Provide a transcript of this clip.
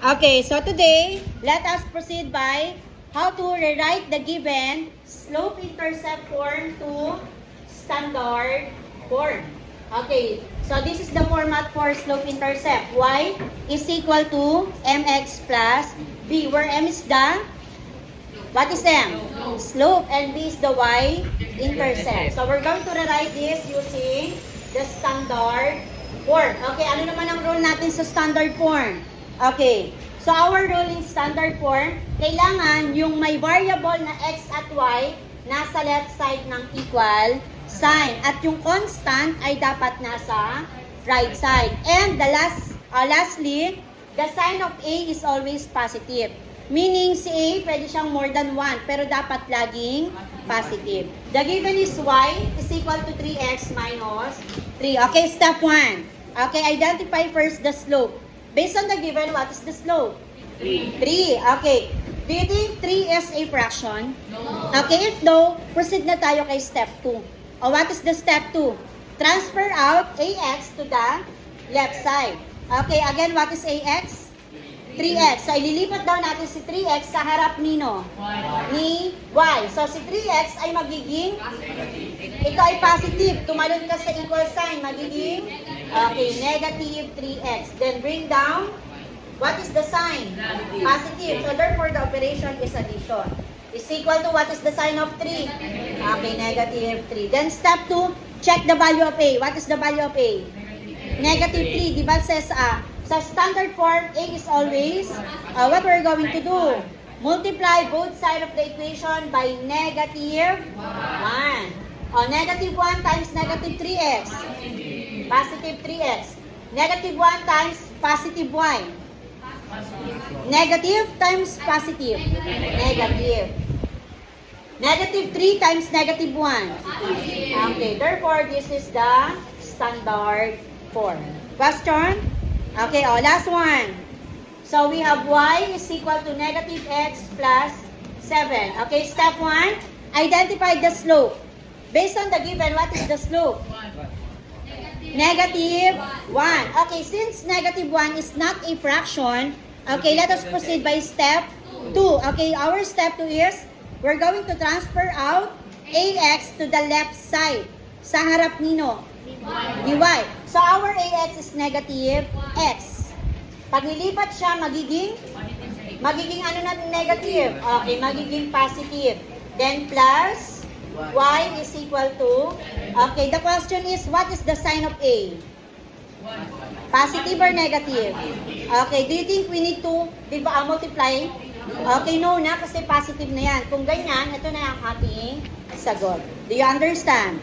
Okay, so today, let us proceed by how to rewrite the given slope-intercept form to standard form. Okay, so this is the format for slope-intercept. Y is equal to mx plus b, where m is the, what is m? Slope, and b is the y-intercept. So we're going to rewrite this using the standard form. Okay, ano naman ang rule natin sa standard form? Okay, so our rule in standard form, kailangan yung may variable na x at y nasa left side ng equal sign. At yung constant ay dapat nasa right side. And the lastly, the sign of A is always positive. Meaning si A, pwede siyang more than 1, pero dapat laging positive. The given is y is equal to 3x minus 3. Okay, step 1. Okay, identify first the slope. Based on the given, what is the slope? 3. Okay. Do you think 3 is a fraction? No. Okay, if no, proceed na tayo kay step 2. What is the step 2? Transfer out AX to the left side. Okay, again, what is AX? 3x. So, ililipat daw natin si 3x sa harap nino? Ni y. So, si 3x ay magiging? Ito ay positive. Tumalon ka sa equal sign. Magiging? Okay, negative 3x. Then, bring down. What is the sign? Positive. So, therefore, the operation is addition. Is equal to what is the sign of 3? Okay, negative 3. Then, step 2, check the value of A. What is the value of A? Negative 3. Diba says sa standard form, A is always, what we're going to do? Multiply both sides of the equation by negative 1. Negative 1 times negative 3x. Positive 3x. Negative 1 times positive y. Negative times positive. Negative. Negative 3 times negative 1. Okay, therefore, this is the standard form. Question? Okay, last one. So, we have y is equal to negative x plus 7. Okay, step 1, identify the slope. Based on the given, what is the slope? Negative 1. Okay, since negative 1 is not a fraction, okay, let us proceed by step 2. Okay, our step 2 is, we're going to transfer out ax to the left side. Sa harap nino? dy. So, our ax is negative x. Pag nilipat siya, magiging ano na negative? Okay, magiging positive. Then, plus y is equal to, okay, the question is, what is the sign of A? Positive or negative? Okay, do you think we need to multiply? Okay, no na, kasi positive na yan. Kung ganyan, ito na ang ating sagot. Do you understand?